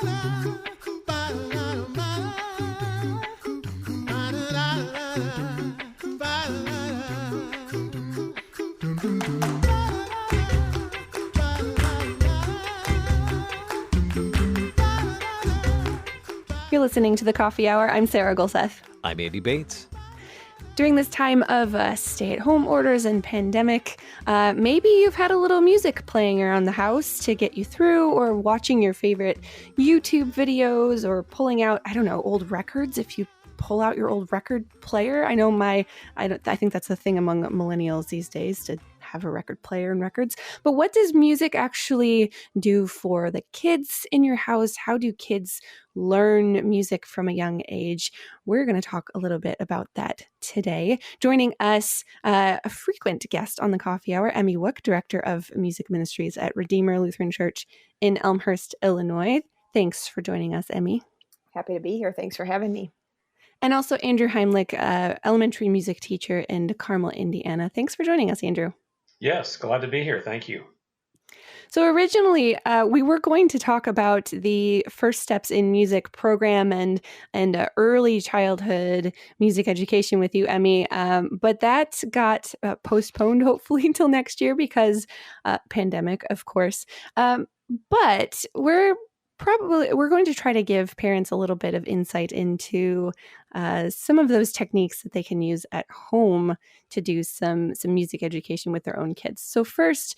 You're listening to The Coffee Hour. I'm Sarah Gulseth. I'm Andy Bates. During this time of stay-at-home orders and pandemic, maybe you've had a little music playing around the house to get you through, or watching your favorite YouTube videos, or pulling out, old records if you pull out your old record player. I know I think that's the thing among millennials these days, to have a record player and records. But what does music actually do for the kids in your house? How do kids learn music from a young age? We're going to talk a little bit about that today. Joining us, a frequent guest on the Coffee Hour, Emmy Wook, Director of Music Ministries at Redeemer Lutheran Church in Elmhurst, Illinois. Thanks for joining us, Emmy. Happy to be here. Thanks for having me. And also Andrew Heimlich, elementary music teacher in Carmel, Indiana. Thanks for joining us, Andrew. Yes, glad to be here. Thank you. So originally, we were going to talk about the First Steps in Music program and early childhood music education with you, Emmy, but that got postponed, hopefully, until next year because pandemic, of course. But we're going to try to give parents a little bit of insight into some of those techniques that they can use at home to do some music education with their own kids. So first,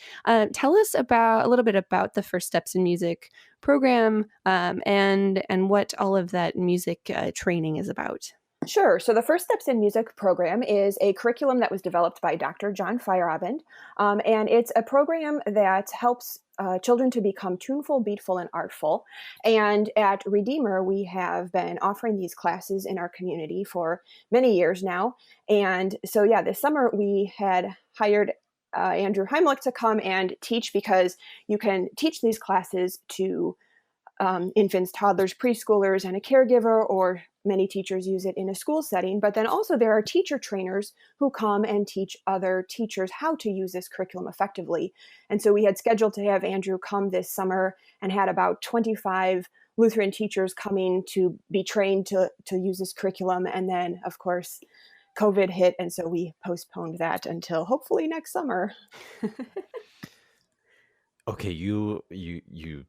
tell us a little bit about the First Steps in Music program and what all of that music training is about. Sure. So the First Steps in Music program is a curriculum that was developed by Dr. John Feierabend, and it's a program that helps children to become tuneful, beatful, and artful. And at Redeemer, we have been offering these classes in our community for many years now. And so, this summer we had hired Andrew Heimlich to come and teach, because you can teach these classes to infants, toddlers, preschoolers, and a caregiver, or many teachers use it in a school setting. But then also there are teacher trainers who come and teach other teachers how to use this curriculum effectively. And so we had scheduled to have Andrew come this summer and had about 25 Lutheran teachers coming to be trained to use this curriculum. And then, of course, COVID hit, and so we postponed that until hopefully next summer. Okay, you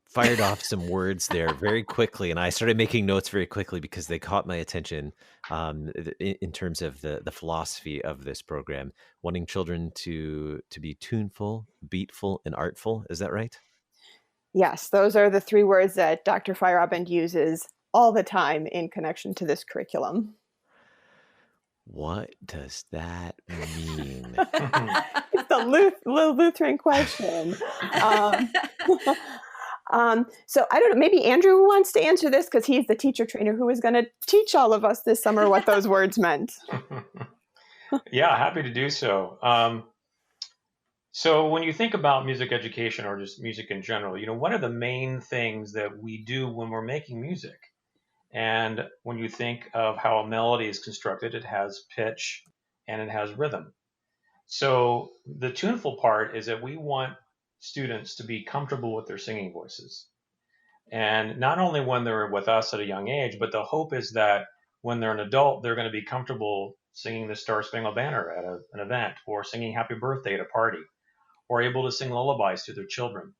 fired off some words there very quickly, and I started making notes very quickly because they caught my attention in terms of the philosophy of this program, wanting children to be tuneful, beatful, and artful. Is that right? Yes, those are the three words that Dr. Feierabend uses all the time in connection to this curriculum. What does that mean? It's the Lutheran question. So I don't know, maybe Andrew wants to answer this because he's the teacher trainer who is going to teach all of us this summer what those words meant. Yeah, happy to do so. So when you think about music education, or just music in general, what are the main things that we do when we're making music? And when you think of how a melody is constructed, it has pitch and it has rhythm. So the tuneful part is that we want students to be comfortable with their singing voices. And not only when they're with us at a young age, but the hope is that when they're an adult, they're going to be comfortable singing the Star Spangled Banner at an event, or singing Happy Birthday at a party, or able to sing lullabies to their children.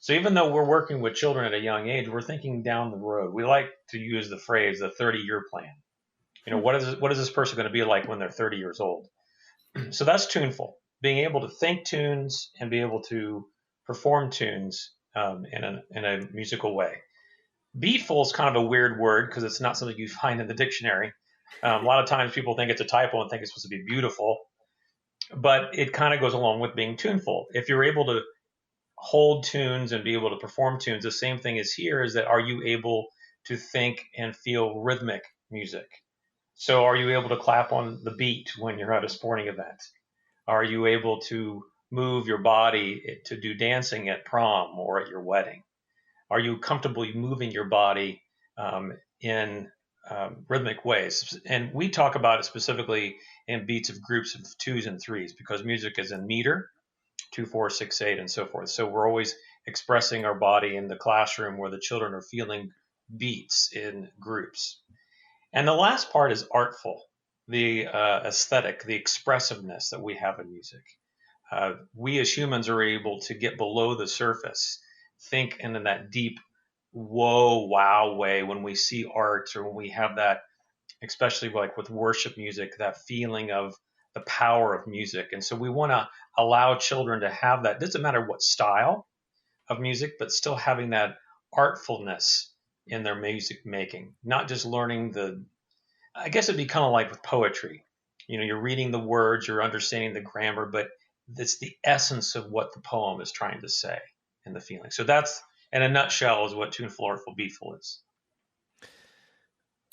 So even though we're working with children at a young age, we're thinking down the road. We like to use the phrase, the 30-year plan. What is this person going to be like when they're 30 years old? So that's tuneful, being able to think tunes and be able to perform tunes in a musical way. Beatful is kind of a weird word because it's not something you find in the dictionary. A lot of times people think it's a typo and think it's supposed to be beautiful, but it kind of goes along with being tuneful. If you're able to hold tunes and be able to perform tunes, the same thing is here, is that are you able to think and feel rhythmic music? So are you able to clap on the beat when you're at a sporting event? Are you able to move your body to do dancing at prom or at your wedding? Are you comfortable moving your body in rhythmic ways? And we talk about it specifically in beats of groups of twos and threes, because music is in meter, 2, 4, 6, 8, and so forth. So we're always expressing our body in the classroom where the children are feeling beats in groups. And the last part is artful, the aesthetic, the expressiveness that we have in music. We as humans are able to get below the surface, think in that deep, whoa, wow way when we see art or when we have that, especially like with worship music, that feeling of the power of music. And so we want to allow children to have that. It doesn't matter what style of music, but still having that artfulness in their music making, not just learning I guess it'd be kind of like with poetry. You're reading the words, you're understanding the grammar, but it's the essence of what the poem is trying to say and the feeling. So that's, in a nutshell, is what Tuneful, Artful, Beatful is.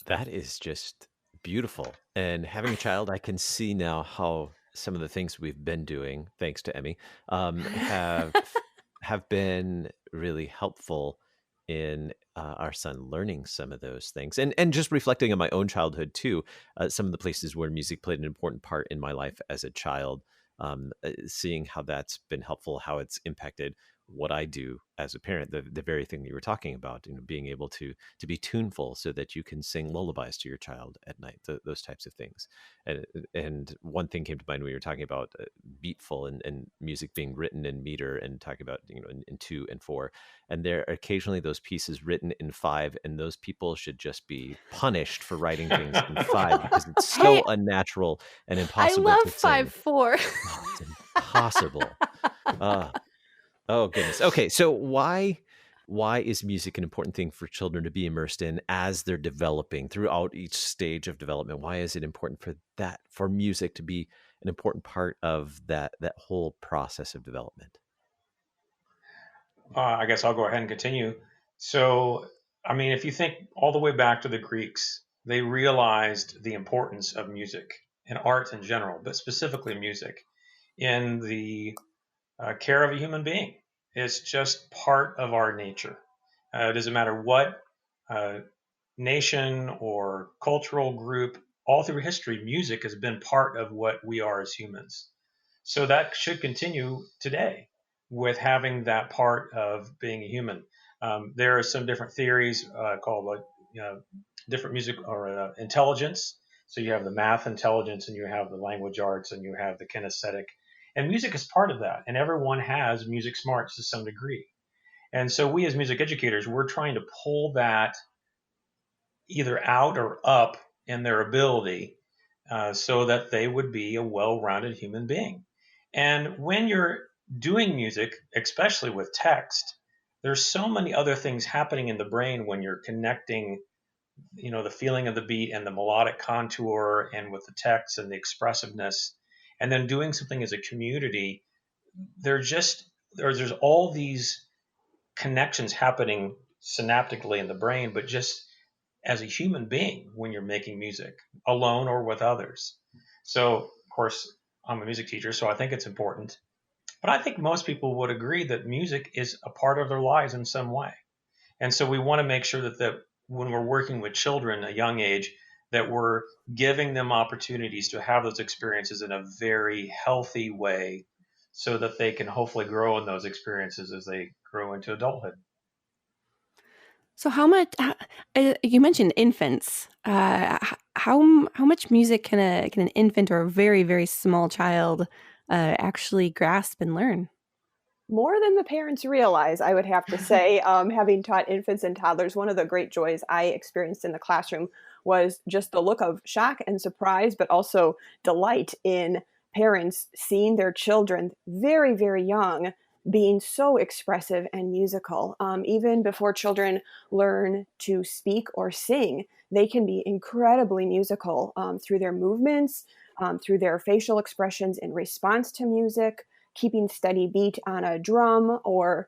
That is just beautiful. And having a child, I can see now how some of the things we've been doing, thanks to Emmy, have been really helpful in our son learning some of those things, and just reflecting on my own childhood too. Some of the places where music played an important part in my life as a child, seeing how that's been helpful, how it's impacted what I do as a parent, the very thing that you were talking about, being able to be tuneful so that you can sing lullabies to your child at night, those types of things. And one thing came to mind when you were talking about beatful and music being written in meter, and talking about in 2 and 4, and there are occasionally those pieces written in 5, and those people should just be punished for writing things in 5 because it's so Hey, unnatural and I impossible love to sing. 5/4. Oh, it's impossible. Oh goodness. Okay, so why is music an important thing for children to be immersed in as they're developing throughout each stage of development? Why is it important for music to be an important part of that whole process of development? I guess I'll go ahead and continue. So, I mean, if you think all the way back to the Greeks, they realized the importance of music and art in general, but specifically music in the care of a human being. It's just part of our nature. It doesn't matter what uh, nation or cultural group, all through history, music has been part of what we are as humans. So that should continue today with having that part of being a human. There are some different theories called different music or intelligence. So you have the math intelligence, and you have the language arts, and you have the kinesthetic. And music is part of that. And everyone has music smarts to some degree. And so we as music educators, we're trying to pull that either out or up in their ability so that they would be a well-rounded human being. And when you're doing music, especially with text, there's so many other things happening in the brain when you're connecting, the feeling of the beat and the melodic contour, and with the text and the expressiveness, and then doing something as a community. There's all these connections happening synaptically in the brain, but just as a human being when you're making music alone or with others. So, of course, I'm a music teacher, so I think it's important. But I think most people would agree that music is a part of their lives in some way. And so we want to make sure that when we're working with children at a young age, that we're giving them opportunities to have those experiences in a very healthy way so that they can hopefully grow in those experiences as they grow into adulthood. So you mentioned infants. How much music can an infant or a very, very small child actually grasp and learn? More than the parents realize, I would have to say. Having taught infants and toddlers, one of the great joys I experienced in the classroom was just the look of shock and surprise, but also delight in parents seeing their children very, very young being so expressive and musical. Even before children learn to speak or sing, they can be incredibly musical through their movements, through their facial expressions in response to music, keeping steady beat on a drum or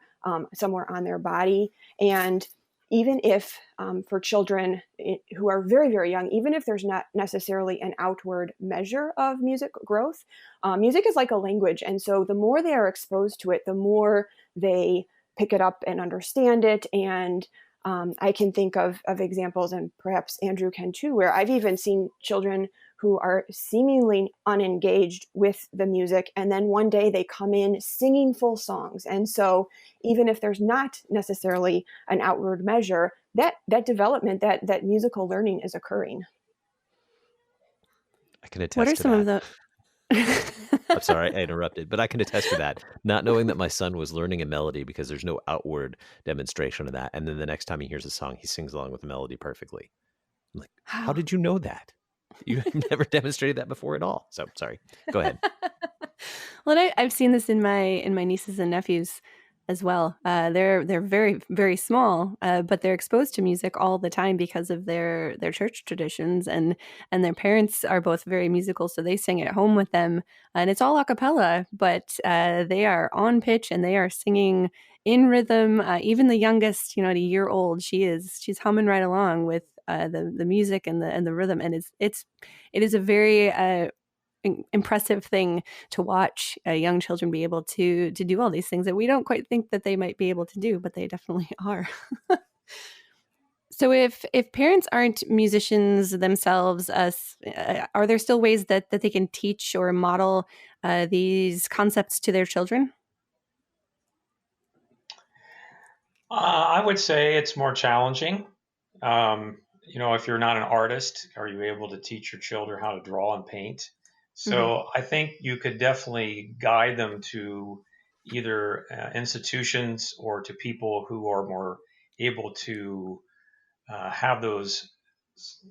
somewhere on their body. And even if for children who are very, very young, even if there's not necessarily an outward measure of music growth, music is like a language. And so the more they are exposed to it, the more they pick it up and understand it. And I can think of examples, and perhaps Andrew can too, where I've even seen children who are seemingly unengaged with the music, and then one day they come in singing full songs. And so even if there's not necessarily an outward measure, that development, that musical learning is occurring. I can attest What are to some of that. the I'm sorry I interrupted, but I can attest to that. Not knowing that my son was learning a melody because there's no outward demonstration of that. And then the next time he hears a song, he sings along with the melody perfectly. I'm like, how How? did you know that? You have never demonstrated that before at all. So sorry. Go ahead. Well, I've seen this in my nieces and nephews as well. They're very very small, but they're exposed to music all the time because of their church traditions, and their parents are both very musical, so they sing at home with them, and it's all a cappella, but they are on pitch and they are singing in rhythm. Even the youngest, at a year old, she's humming right along with the music and the rhythm, and it is a very impressive thing to watch young children be able to do all these things that we don't quite think that they might be able to do, but they definitely are. So if parents aren't musicians themselves, are there still ways that they can teach or model these concepts to their children? I would say it's more challenging. If you're not an artist, are you able to teach your children how to draw and paint? So I think you could definitely guide them to either institutions or to people who are more able to have those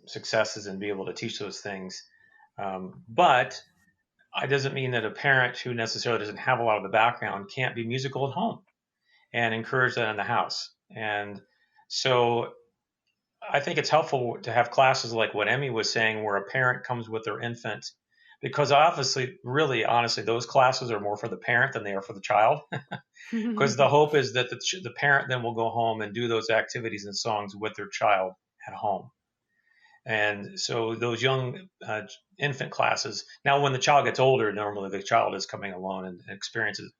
successes and be able to teach those things. But it doesn't mean that a parent who necessarily doesn't have a lot of the background can't be musical at home and encourage that in the house. And so I think it's helpful to have classes like what Emmy was saying, where a parent comes with their infant, because obviously, really, honestly, those classes are more for the parent than they are for the child. Because the hope is that the parent then will go home and do those activities and songs with their child at home. And so those young infant classes, now when the child gets older, normally the child is coming alone and experiences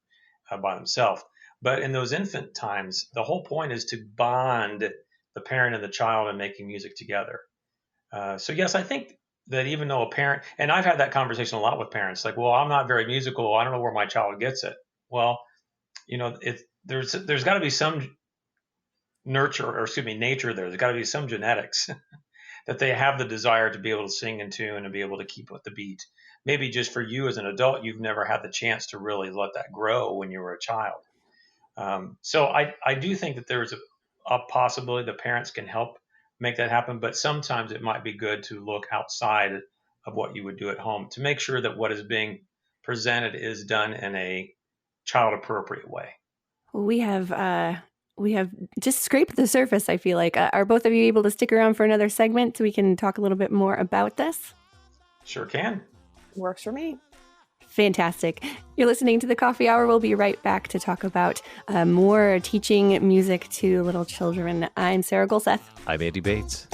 by themselves. But in those infant times, the whole point is to bond the parent and the child in making music together. So yes, I think that even though a parent, and I've had that conversation a lot with parents, like, well, I'm not very musical, I don't know where my child gets it. Well, there's got to be some nature there. There's got to be some genetics that they have the desire to be able to sing in tune and be able to keep with the beat. Maybe just for you as an adult, you've never had the chance to really let that grow when you were a child. So I do think that there's a possibility the parents can help make that happen, but sometimes it might be good to look outside of what you would do at home to make sure that what is being presented is done in a child appropriate way. We have just scraped the surface, I feel like. Are both of you able to stick around for another segment so we can talk a little bit more about this? Sure can. Works for me. Fantastic. You're listening to The Coffee Hour. We'll be right back to talk about more teaching music to little children. I'm Sarah Golseth. I'm Andy Bates.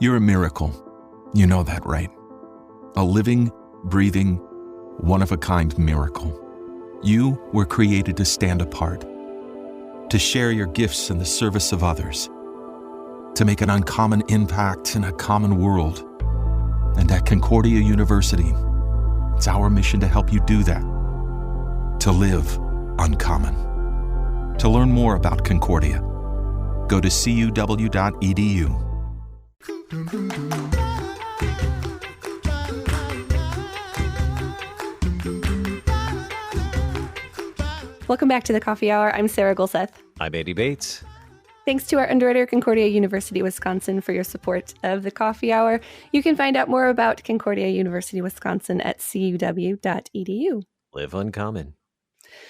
You're a miracle. You know that, right? A living, breathing, one-of-a-kind miracle. You were created to stand apart, to share your gifts in the service of others, to make an uncommon impact in a common world. And at Concordia University, it's our mission to help you do that, to live uncommon. To learn more about Concordia, go to cuw.edu. Welcome back to The Coffee Hour. I'm Sarah Golseth. I'm Andy Bates. Thanks to our underwriter, Concordia University Wisconsin, for your support of The Coffee Hour. You can find out more about Concordia University Wisconsin at cuw.edu. Live uncommon.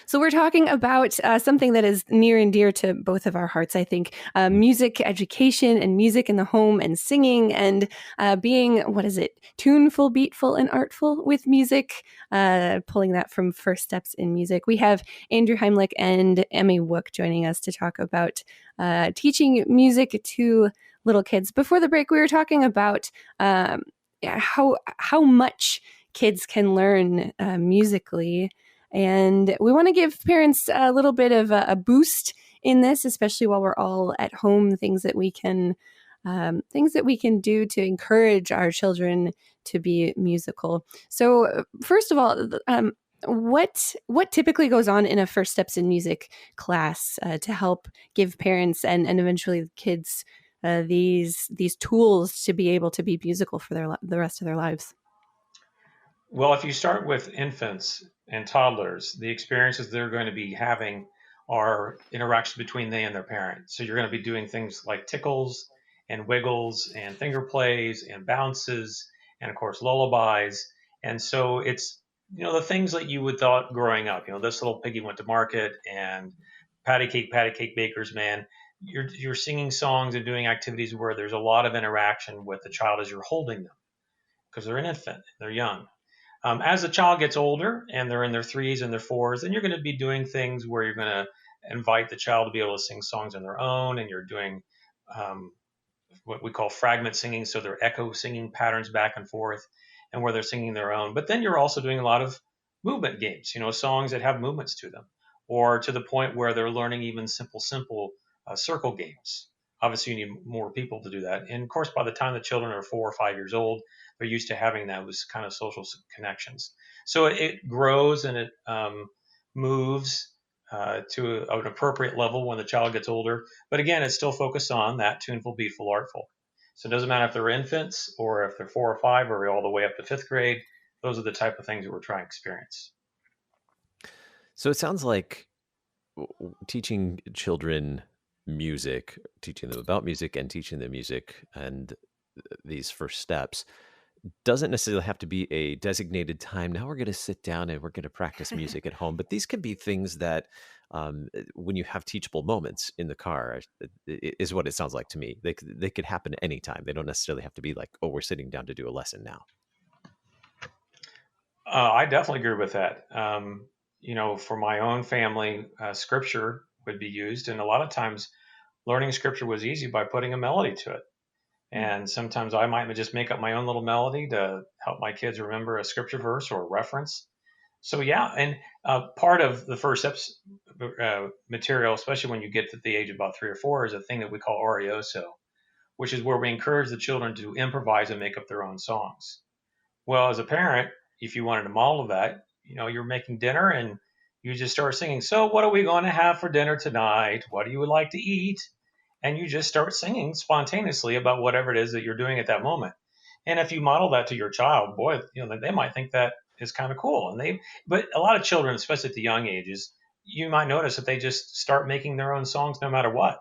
So we're talking about something that is near and dear to both of our hearts, I think, music education and music in the home and singing and being, tuneful, beatful, and artful with music, pulling that from First Steps in Music. We have Andrew Heimlich and Emmy Wook joining us to talk about teaching music to little kids. Before the break, we were talking about how much kids can learn musically. And we want to give parents a little bit of a boost in this, especially while we're all at home, things that we can do to encourage our children to be musical. So, first of all, what typically goes on in a First Steps in Music class to help give parents and eventually kids these tools to be able to be musical for the rest of their lives? Well, if you start with infants and toddlers, the experiences they're going to be having are interactions between they and their parents. So you're going to be doing things like tickles and wiggles and finger plays and bounces and of course lullabies. And so it's the things that you would thought growing up. This little piggy went to market and patty cake baker's man. You're singing songs and doing activities where there's a lot of interaction with the child as you're holding them because they're an infant, they're young. As the child gets older and they're in their threes and their fours, then you're going to be doing things where you're going to invite the child to be able to sing songs on their own, and you're doing what we call fragment singing, so they're echo singing patterns back and forth, and where they're singing their own. But then you're also doing a lot of movement games, songs that have movements to them, or to the point where they're learning even simple circle games. Obviously, you need more people to do that. And of course, by the time the children are 4 or 5 years old, they're used to having those kind of social connections. So it grows and it moves to an appropriate level when the child gets older. But again, it's still focused on that tuneful, beatful, artful. So it doesn't matter if they're infants or if they're 4 or 5 or all the way up to 5th grade. Those are the type of things that we're trying to experience. So it sounds like teaching children music, teaching them about music and teaching them music and these first steps doesn't necessarily have to be a designated time. Now we're going to sit down and we're going to practice music at home. But these can be things that when you have teachable moments in the car, is what it sounds like to me. They could happen anytime. They don't necessarily have to be like, oh, we're sitting down to do a lesson now. I definitely agree with that. For my own family, scripture would be used. And a lot of times learning scripture was easy by putting a melody to it. And sometimes I might just make up my own little melody to help my kids remember a scripture verse or a reference. So, yeah. And part of the First Steps material, especially when you get to the age of about 3 or 4, is a thing that we call Arioso, which is where we encourage the children to improvise and make up their own songs. Well, as a parent, if you wanted to model that, you're making dinner and you just start singing, so what are we going to have for dinner tonight? What do you would like to eat? And you just start singing spontaneously about whatever it is that you're doing at that moment. And if you model that to your child, boy, they might think that is kind of cool. But a lot of children, especially at the young ages, you might notice that they just start making their own songs no matter what.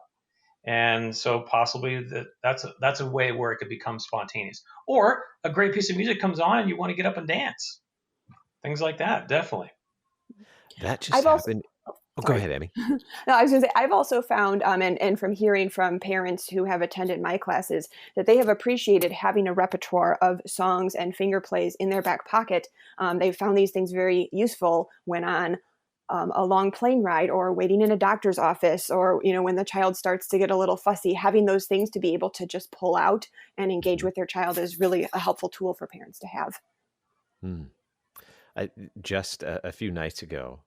And so possibly that's a way where it could become spontaneous. Or a great piece of music comes on and you want to get up and dance. Things like that, definitely. That just happened. Go ahead, Amy. No, I was going to say, I've also found, and from hearing from parents who have attended my classes, that they have appreciated having a repertoire of songs and finger plays in their back pocket. They've found these things very useful when on a long plane ride or waiting in a doctor's office, or, when the child starts to get a little fussy, having those things to be able to just pull out and engage with their child is really a helpful tool for parents to have. Just a few nights ago,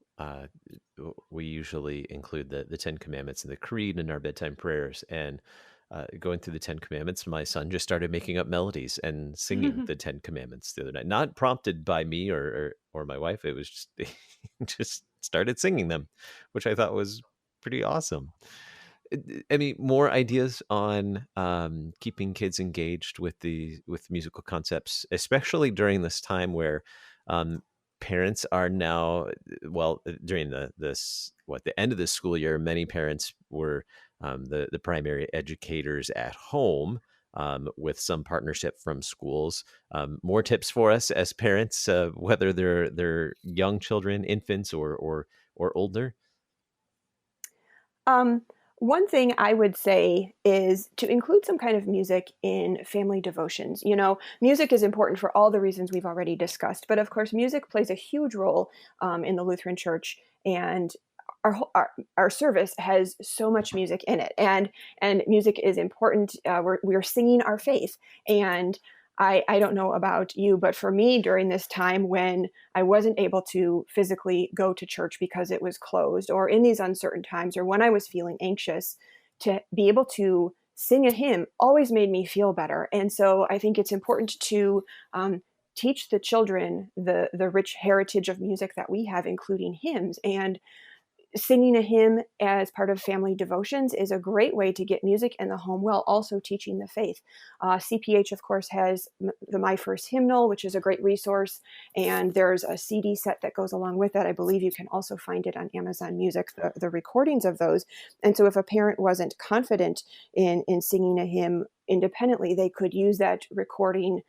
we usually include the 10 Commandments and the Creed in our bedtime prayers. And going through the 10 Commandments, my son just started making up melodies and singing the 10 Commandments the other night. Not prompted by me or my wife. It was just, he just started singing them, which I thought was pretty awesome. I mean, more ideas on keeping kids engaged with musical concepts, especially during this time where parents are now, during the end of the school year, many parents were the primary educators at home with some partnership from schools. More tips for us as parents, whether they're young children, infants, or older. One thing I would say is to include some kind of music in family devotions. Music is important for all the reasons we've already discussed, but of course, music plays a huge role in the Lutheran Church, and our service has so much music in it, and music is important. We're singing our faith, and I don't know about you, but for me during this time when I wasn't able to physically go to church because it was closed, or in these uncertain times, or when I was feeling anxious, to be able to sing a hymn always made me feel better. And so I think it's important to teach the children the rich heritage of music that we have, including hymns. And singing a hymn as part of family devotions is a great way to get music in the home while also teaching the faith. CPH, of course, has the My First Hymnal, which is a great resource, and there's a CD set that goes along with that. I believe you can also find it on Amazon Music, the recordings of those. And so if a parent wasn't confident in singing a hymn independently, they could use that recording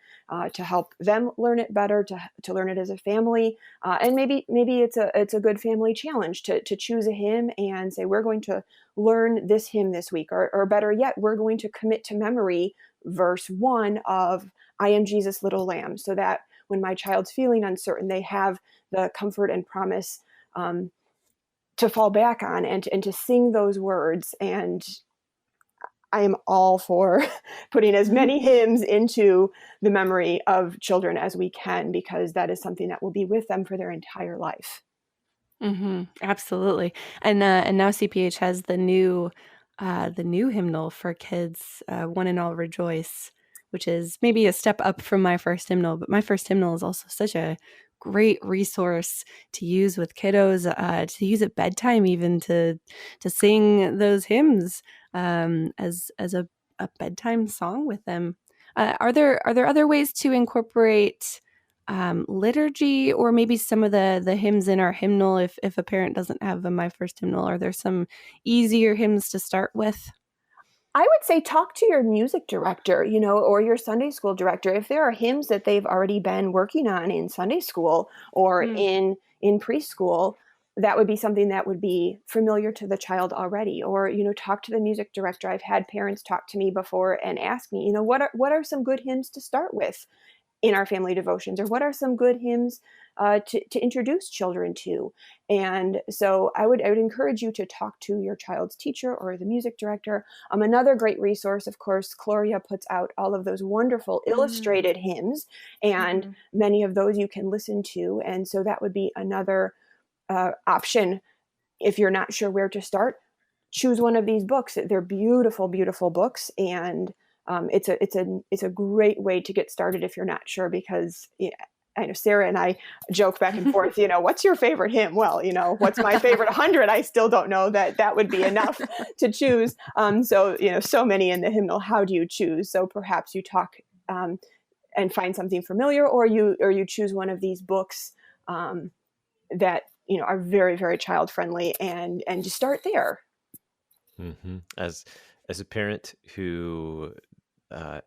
to help them learn it better, to learn it as a family, and maybe it's a good family challenge to choose a hymn and say, we're going to learn this hymn this week, or better yet, we're going to commit to memory verse 1 of I Am Jesus' Little Lamb, so that when my child's feeling uncertain, they have the comfort and promise to fall back on and to sing those words. And I am all for putting as many hymns into the memory of children as we can, because that is something that will be with them for their entire life. Absolutely. And now CPH has the new hymnal for kids, One and All Rejoice, which is maybe a step up from My First Hymnal, but My First Hymnal is also such a great resource to use with kiddos, to use at bedtime, even to sing those hymns as a bedtime song with them. Are there other ways to incorporate liturgy, or maybe some of the hymns in our hymnal if a parent doesn't have a My First Hymnal? Are there some easier hymns to start with? I would say talk to your music director, or your Sunday school director. If there are hymns that they've already been working on in Sunday school or in preschool, that would be something that would be familiar to the child already. Or, talk to the music director. I've had parents talk to me before and ask me, what are some good hymns to start with in our family devotions, or what are some good hymns to introduce children to? And so I would encourage you to talk to your child's teacher or the music director. Another great resource, of course, Gloria puts out all of those wonderful illustrated hymns, and many of those you can listen to. And so that would be another option. If you're not sure where to start, choose one of these books. They're beautiful, beautiful books, and it's a great way to get started if you're not sure, because I know Sarah and I joke back and forth, what's your favorite hymn? Well, what's my favorite 100? I still don't know that would be enough to choose. So many in the hymnal. How do you choose? So perhaps you talk and find something familiar, or you choose one of these books that are very, very child friendly, and just start there. As a parent who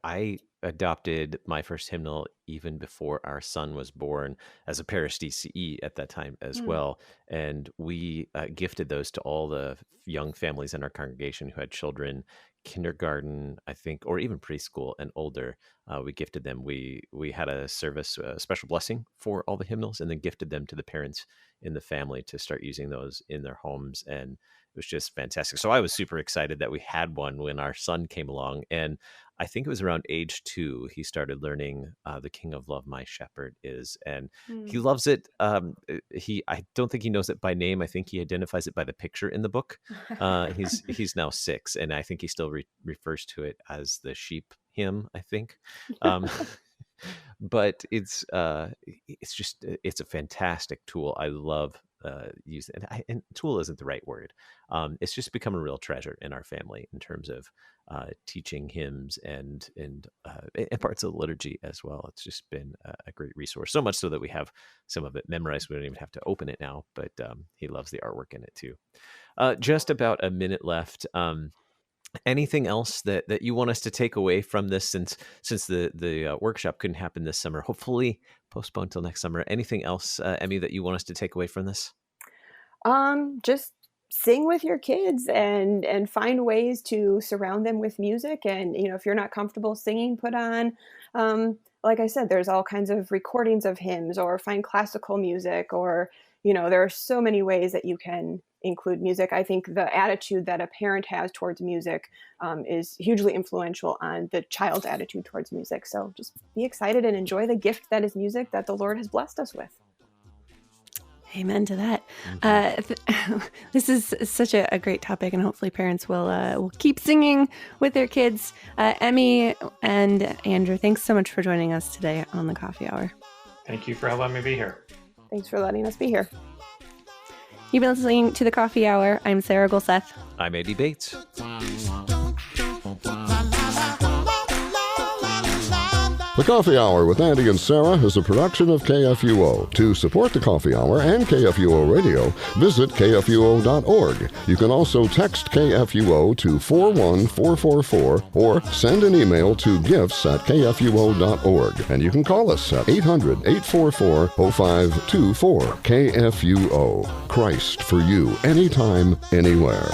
I adopted My First Hymnal even before our son was born as a parish DCE at that time as well. And we gifted those to all the young families in our congregation who had children, kindergarten, I think, or even preschool and older. We gifted them. We had a service, a special blessing for all the hymnals, and then gifted them to the parents in the family to start using those in their homes. And it was just fantastic. So I was super excited that we had one when our son came along. And I think it was around age 2, he started learning The King of Love, My Shepherd Is. And he loves it. I don't think he knows it by name. I think he identifies it by the picture in the book. He's now 6, and I think he still refers to it as the sheep hymn, I think. But it's a fantastic tool. I love using it. And tool isn't the right word. It's just become a real treasure in our family in terms of teaching hymns and parts of the liturgy as well. It's just been a great resource, so much so that we have some of it memorized. We don't even have to open it now, but he loves the artwork in it too. Just about a minute left. Anything else that you want us to take away from this, since the workshop couldn't happen this summer, hopefully postponed till next summer? Anything else, Emmy, that you want us to take away from this? Just sing with your kids and find ways to surround them with music. And, if you're not comfortable singing, put on, like I said, there's all kinds of recordings of hymns, or find classical music, or, there are so many ways that you can include music. I think the attitude that a parent has towards music is hugely influential on the child's attitude towards music. So just be excited and enjoy the gift that is music that the Lord has blessed us with. Amen to that. This is such a great topic, and hopefully parents will keep singing with their kids. Emmy and Andrew, thanks so much for joining us today on the Coffee Hour. Thank you for letting me be here. Thanks for letting us be here. You've been listening to the Coffee Hour. I'm Sarah Gulseth. I'm Eddie Bates. The Coffee Hour with Andy and Sarah is a production of KFUO. To support the Coffee Hour and KFUO Radio, visit KFUO.org. You can also text KFUO to 41444 or send an email to gifts@KFUO.org. And you can call us at 800-844-0524. KFUO. Christ for you, anytime, anywhere.